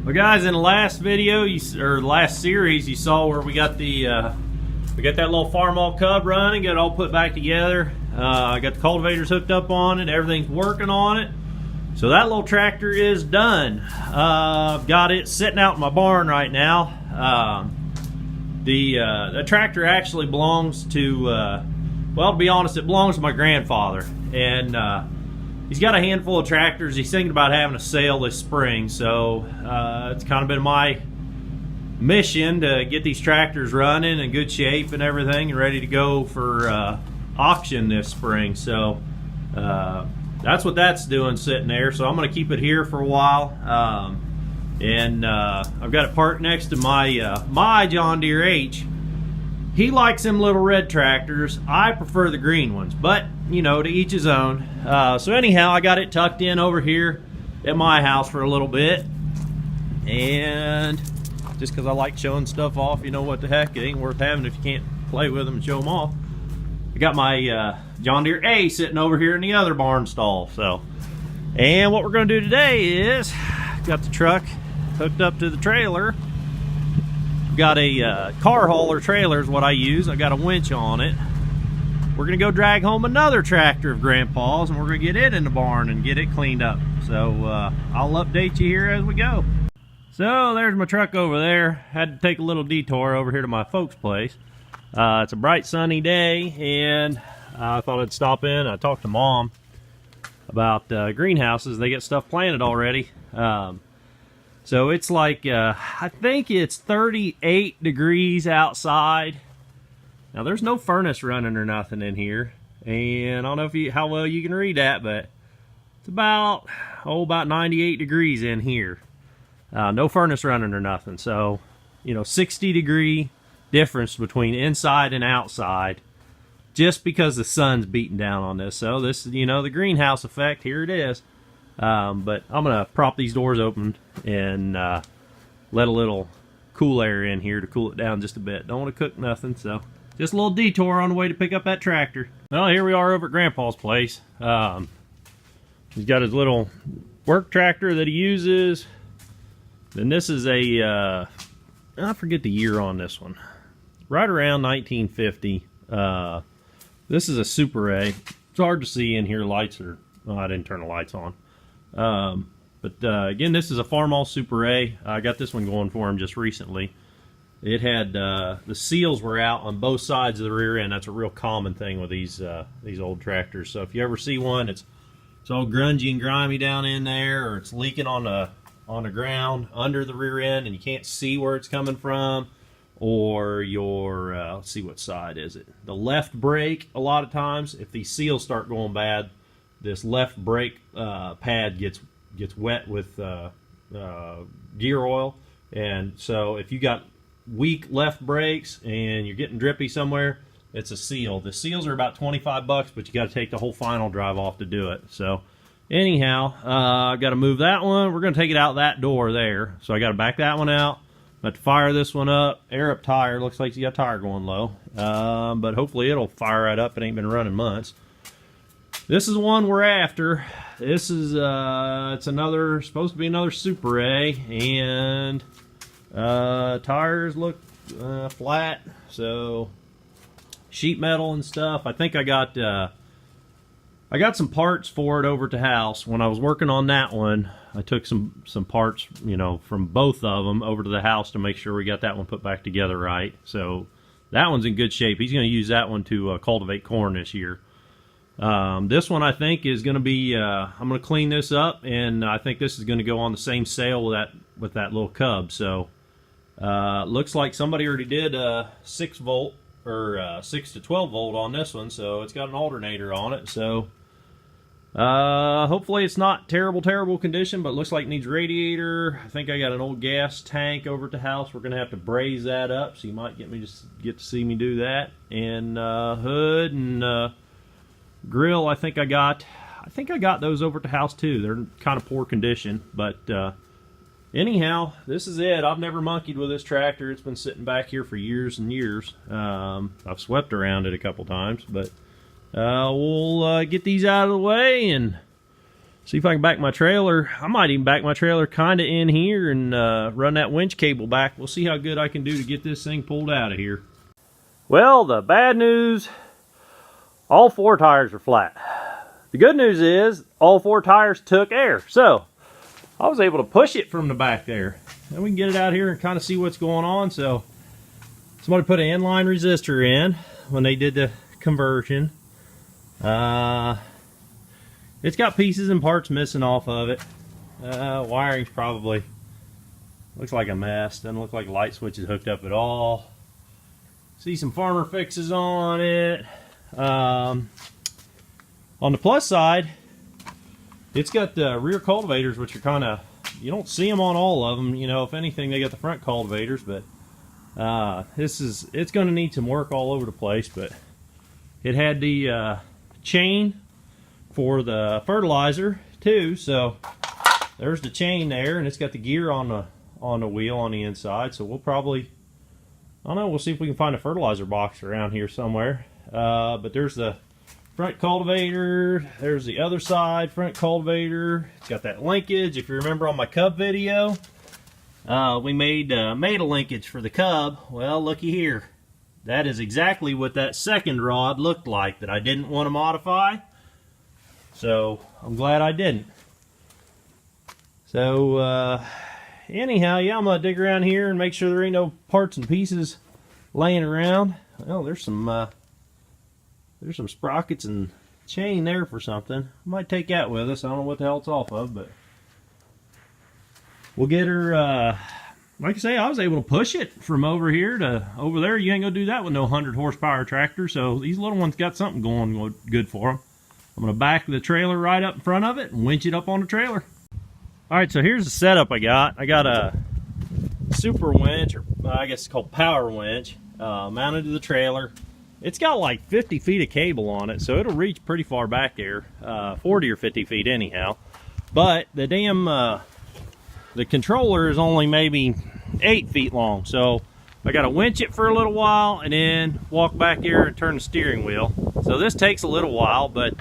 Well, guys, in the last video, or last series, you saw where we got that little Farmall cub running, got it all put back together. I got the cultivators hooked up on it, everything's working on it. So that little tractor is done. I've got it sitting out in my barn right now. The tractor actually belongs to, well, to be honest, it belongs to my grandfather. And he's got a handful of tractors. He's thinking about having a sale this spring, so it's kind of been my mission to get these tractors running in good shape and everything and ready to go for auction this spring. So that's what that's doing, sitting there. So I'm going to keep it here for a while. I've got it parked next to my John Deere H. He likes them little red tractors. I prefer the green ones, but you know, to each his own. So anyhow, I got it tucked in over here at my house for a little bit, and just because I like showing stuff off, you know what the heck, it ain't worth having if you can't play with them and show them off. I got my John Deere A sitting over here in the other barn stall. So, and what we're going to do today is got the truck hooked up to the trailer. Got a car hauler trailer is what I use. I got a winch on it. We're gonna go drag home another tractor of Grandpa's, and we're gonna get it in the barn and get it cleaned up. So I'll update you here as we go. So there's my truck over there. Had to take a little detour over here to my folks' place. It's a bright sunny day, and I thought I'd stop in. I talked to Mom about greenhouses. They get stuff planted already. So it's like, I think it's 38 degrees outside. Now there's no furnace running or nothing in here. And I don't know how well you can read that, but it's about 98 degrees in here. No furnace running or nothing. So, you know, 60-degree difference between inside and outside just because the sun's beating down on this. So this, you know, the greenhouse effect, here it is. But I'm going to prop these doors open and let a little cool air in here to cool it down just a bit. Don't want to cook nothing, so just a little detour on the way to pick up that tractor. Well, here we are over at Grandpa's place. He's got his little work tractor that he uses. And this is I forget the year on this one. Right around 1950. This is a Super A. It's hard to see in here. Lights are, well, I didn't turn the lights on. Again, this is a Farmall Super A. I got this one going for him just recently. It had the seals were out on both sides of the rear end. That's a real common thing with these old tractors. So if you ever see one, it's all grungy and grimy down in there, or it's leaking on the ground under the rear end, and you can't see where it's coming from, or your let's see, what side is it? The left brake. A lot of times, if these seals start going bad, this left brake pad gets wet with gear oil, and so if you got weak left brakes and you're getting drippy somewhere, it's a seal. The seals are about 25 bucks, but you got to take the whole final drive off to do it. So anyhow, I got to move that one. We're going to take it out that door there, so I got to back that one out. Got to fire this one up, air up tire. Looks like you got tire going low, but hopefully it'll fire right up. It ain't been running months. This is the one we're after. This is it's supposed to be another Super A, and tires look flat, so sheet metal and stuff. I think I got some parts for it over at the house. When I was working on that one, I took some parts, you know, from both of them over to the house to make sure we got that one put back together right. So that one's in good shape. He's going to use that one to cultivate corn this year. This one I think is going to be, I'm going to clean this up, and I think this is going to go on the same sale with that little cub. So looks like somebody already did a 6 volt or 6 to 12 volt on this one, so it's got an alternator on it. So hopefully it's not terrible condition, but it looks like it needs radiator. I think I got an old gas tank over at the house. We're going to have to braze that up, so you might get to see me do that. And hood and grill, I think I got those over at the house too. They're in kind of poor condition, but anyhow, this is it. I've never monkeyed with this tractor. It's been sitting back here for years and years. I've swept around it a couple times, but we'll get these out of the way and See if I can back my trailer. I might even back my trailer kind of in here and run that winch cable back. We'll see how good I can do to get this thing pulled out of here. Well, the bad news, all 4 tires are flat. The good news is all 4 tires took air. So I was able to push it from the back there. And we can get it out here and kind of see what's going on. So somebody put an inline resistor in when they did the conversion. It's got pieces and parts missing off of it. Wiring's probably looks like a mess. Doesn't look like light switch is hooked up at all. See some farmer fixes on it. On the plus side, it's got the rear cultivators, which are kind of, you don't see them on all of them. You know, if anything, they got the front cultivators, but it's going to need some work all over the place. But it had the chain for the fertilizer too, so there's the chain there, and it's got the gear on the wheel on the inside. So we'll probably, I don't know, we'll see if we can find a fertilizer box around here somewhere. But there's the front cultivator, there's the other side front cultivator. It's got that linkage. If you remember on my cub video, we made a linkage for the cub. Well, looky here, that is exactly what that second rod looked like that I didn't want to modify. So I'm glad I didn't. So anyhow, yeah, I'm gonna dig around here and make sure there ain't no parts and pieces laying around. Well, there's some sprockets and chain there for something. Might take that with us. I don't know what the hell it's off of, but we'll get her. Like I say, I was able to push it from over here to over there. You ain't gonna do that with no 100 horsepower tractor. So these little ones got something going good for them. I'm going to back the trailer right up in front of it and winch it up on the trailer. Alright, so here's the setup I got. I got a super winch, or I guess it's called power winch, mounted to the trailer. It's got like 50 feet of cable on it, so it'll reach pretty far back there, 40 or 50 feet anyhow. But the damn, the controller is only maybe 8 feet long, so I got to winch it for a little while and then walk back here and turn the steering wheel. So this takes a little while, but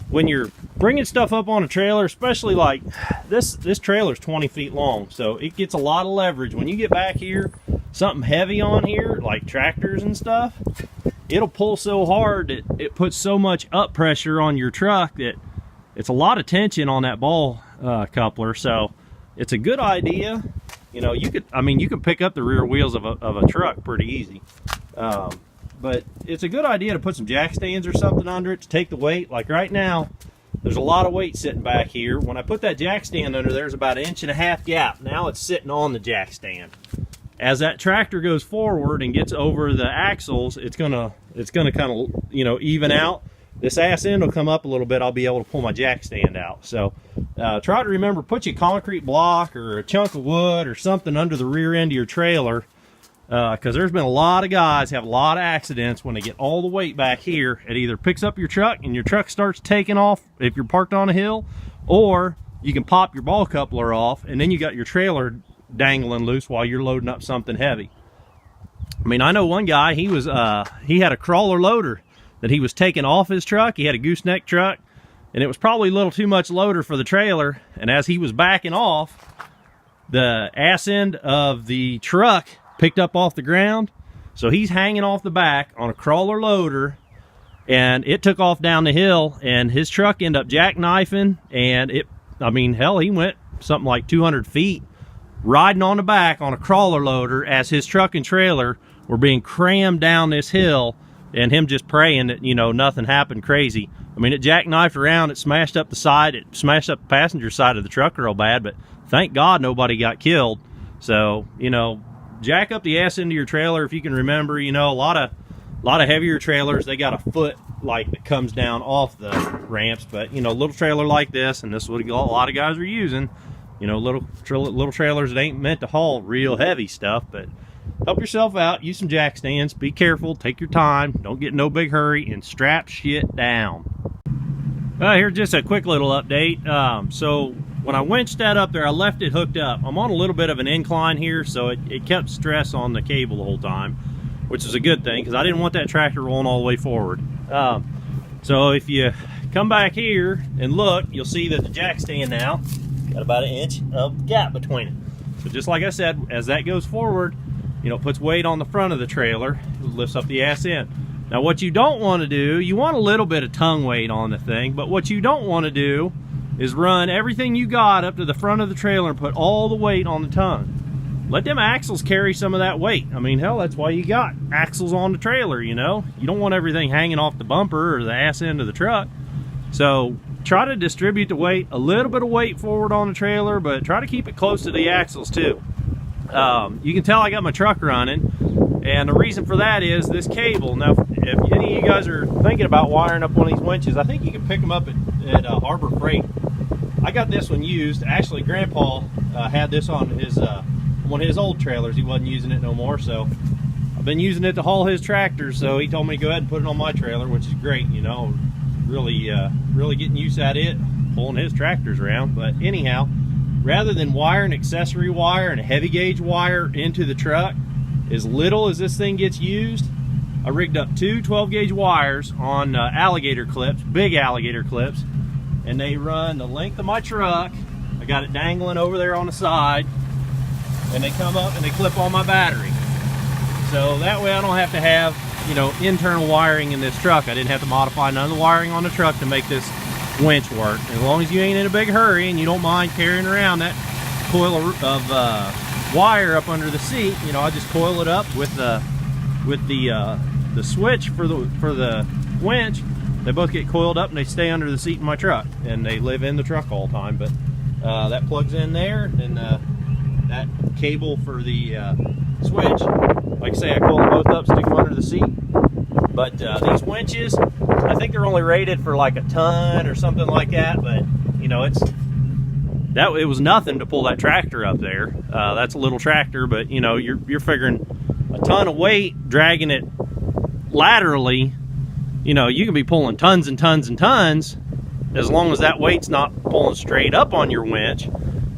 when you're bringing stuff up on a trailer, especially like this trailer's 20 feet long, so it gets a lot of leverage. When you get back here, something heavy on here, like tractors and stuff, it'll pull so hard that it puts so much up pressure on your truck that it's a lot of tension on that ball coupler. So it's a good idea. You know, you can pick up the rear wheels of a truck pretty easy. But it's a good idea to put some jack stands or something under it to take the weight. Like right now, there's a lot of weight sitting back here. When I put that jack stand under, there's about 1.5 inch gap. Now it's sitting on the jack stand. As that tractor goes forward and gets over the axles, it's gonna kind of, you know, even out. This ass end will come up a little bit. I'll be able to pull my jack stand out. So try to remember, put your concrete block or a chunk of wood or something under the rear end of your trailer, because there's been a lot of guys have a lot of accidents when they get all the weight back here. It either picks up your truck and your truck starts taking off if you're parked on a hill, or you can pop your ball coupler off and then you got your trailer dangling loose while you're loading up something heavy. I mean, I know one guy, he had a crawler loader that he was taking off his truck. He had a gooseneck truck, and it was probably a little too much loader for the trailer. And as he was backing off, the ass end of the truck picked up off the ground. So he's hanging off the back on a crawler loader, and it took off down the hill, and his truck ended up jackknifing. And I mean, hell, he went something like 200 feet riding on the back on a crawler loader as his truck and trailer were being crammed down this hill, and him just praying that, you know, nothing happened crazy. I mean, it jackknifed around, it smashed up the side, it smashed up the passenger side of the truck real bad, but thank God nobody got killed. So, you know, jack up the ass into your trailer if you can remember. You know, a lot of heavier trailers, they got a foot like that comes down off the ramps, but, you know, a little trailer like this, and this is what a lot of guys are using, you know, little trailers that ain't meant to haul real heavy stuff. But help yourself out, use some jack stands, be careful, take your time, don't get in no big hurry, and strap shit down. Here's just a quick little update. So when I winched that up there, I left it hooked up. I'm on a little bit of an incline here, so it kept stress on the cable the whole time, which is a good thing, because I didn't want that tractor rolling all the way forward. So if you come back here and look, you'll see that the jack stand now got about 1 inch of gap between it. So just like I said, as that goes forward, you know, it puts weight on the front of the trailer, it lifts up the ass end. Now what you don't want to do, you want a little bit of tongue weight on the thing, but what you don't want to do is run everything you got up to the front of the trailer and put all the weight on the tongue. Let them axles carry some of that weight. I mean, hell, that's why you got axles on the trailer, you know? You don't want everything hanging off the bumper or the ass end of the truck. So try to distribute the weight, a little bit of weight forward on the trailer, but try to keep it close to the axles too. You can tell I got my truck running, and the reason for that is this cable. Now, if any of you guys are thinking about wiring up one of these winches, I think you can pick them up at Harbor Freight. I got this one used. Actually, Grandpa had this on his one of his old trailers. He wasn't using it no more, so I've been using it to haul his tractors. So he told me to go ahead and put it on my trailer, which is great. You know, really getting used at it, pulling his tractors around. But anyhow, rather than wiring accessory wire and heavy gauge wire into the truck, as little as this thing gets used, I rigged up two 12 gauge wires on alligator clips, big alligator clips, and they run the length of my truck. I got it dangling over there on the side, and they come up and they clip on my battery. So that way I don't have to have, you know, internal wiring in this truck. I didn't have to modify none of the wiring on the truck to make this winch work. As long as you ain't in a big hurry and you don't mind carrying around that coil of wire up under the seat, you know, I just coil it up with the switch for the winch. They both get coiled up and they stay under the seat in my truck, and they live in the truck all the time. But that plugs in there, and that cable for the switch, like I say, I coil them both up, stick them under the seat. But these winches, I think they're only rated for like a ton or something like that, but you know, it was nothing to pull that tractor up there. That's a little tractor, but you know, you're figuring a ton of weight dragging it laterally. You know, you can be pulling tons and tons and tons, as long as that weight's not pulling straight up on your winch.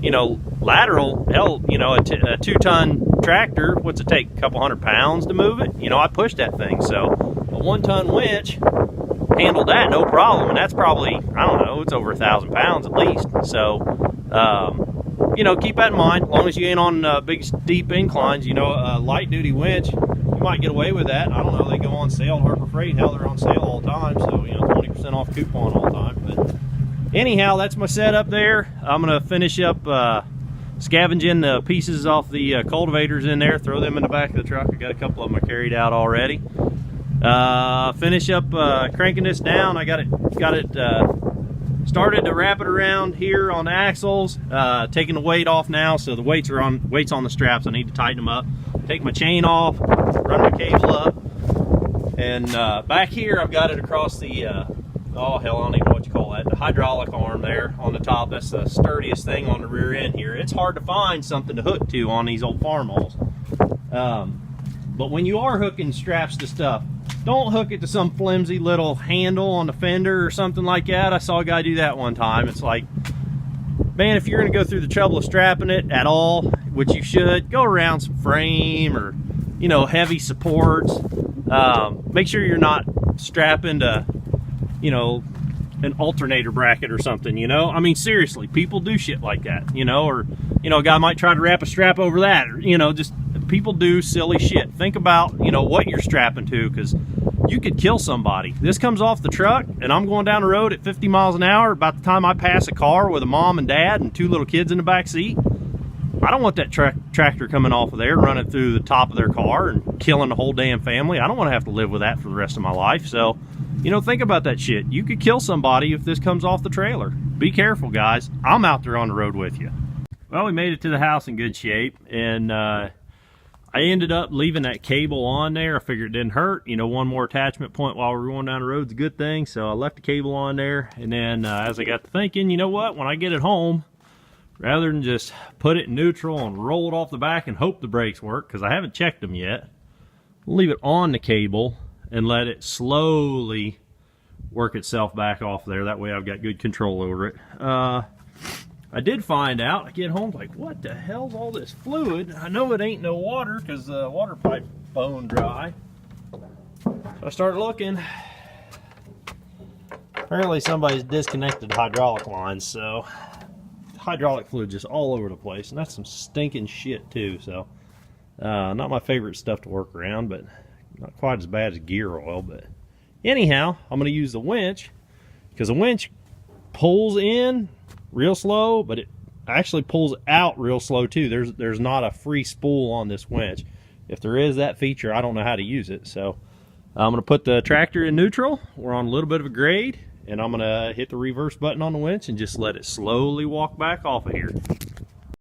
You know, lateral, hell, you know, a 2-ton tractor, what's it take, a couple 100 pounds to move it? You know, I pushed that thing, so a 1-ton winch handled that no problem, and that's probably, I don't know, it's over 1,000 pounds at least. So you know, keep that in mind. As long as you ain't on big steep inclines, you know, a light duty winch, you might get away with that. I don't know, they go on sale at Harbor Freight. Hell, they're on sale all the time, so you know, 20% off coupon all the time. But anyhow, that's my setup there. I'm gonna finish up scavenging the pieces off the cultivators in there, throw them in the back of the truck. I got a couple of them I carried out already. Finish up cranking this down. I got it started to wrap it around here on the axles, taking the weight off now, so the weights on the straps. I need to tighten them up, take my chain off, run my cable up, and back here I've got it across the oh hell, I don't even know what you call that, the hydraulic arm there on the top. That's the sturdiest thing on the rear end here. It's hard to find something to hook to on these old Farmalls, but when you are hooking straps to stuff, don't hook it to some flimsy little handle on the fender or something like that. I saw a guy do that one time. It's like, man, if you're gonna go through the trouble of strapping it at all, which you should, go around some frame or, you know, heavy supports. Make sure you're not strapping to, you know, an alternator bracket or something, you know. I mean, seriously, people do shit like that, you know, or, you know, a guy might try to wrap a strap over that, or, you know, just people do silly shit. Think about, you know, what you're strapping to, because you could kill somebody. This comes off the truck and I'm going down the road at 50 miles an hour. About the time I pass a car with a mom and dad and 2 little kids in the back seat, I don't want that tractor coming off of there, running through the top of their car and killing the whole damn family. I don't want to have to live with that for the rest of my life. So, you know, think about that shit. You could kill somebody if this comes off the trailer. Be careful, guys. I'm out there on the road with you. Well, we made it to the house in good shape, and I ended up leaving that cable on there. I figured it didn't hurt. You know, one more attachment point while we're going down the road is a good thing. So I left the cable on there. And then as I got to thinking, you know what? When I get it home, rather than just put it in neutral and roll it off the back and hope the brakes work, because I haven't checked them yet, I'll leave it on the cable and let it slowly work itself back off there. That way I've got good control over it. I did find out, I get home like, what the hell's all this fluid? I know it ain't no water because the water pipe bone dry. So I started looking. Apparently somebody's disconnected the hydraulic lines, so hydraulic fluid just all over the place, and that's some stinking shit too. So not my favorite stuff to work around, but not quite as bad as gear oil. But anyhow, I'm going to use the winch, because the winch pulls in real slow, but it actually pulls out real slow too. There's not a free spool on this winch. If there is that feature, I don't know how to use it. So I'm going to put the tractor in neutral. We're on a little bit of a grade, and I'm going to hit the reverse button on the winch and just let it slowly walk back off of here.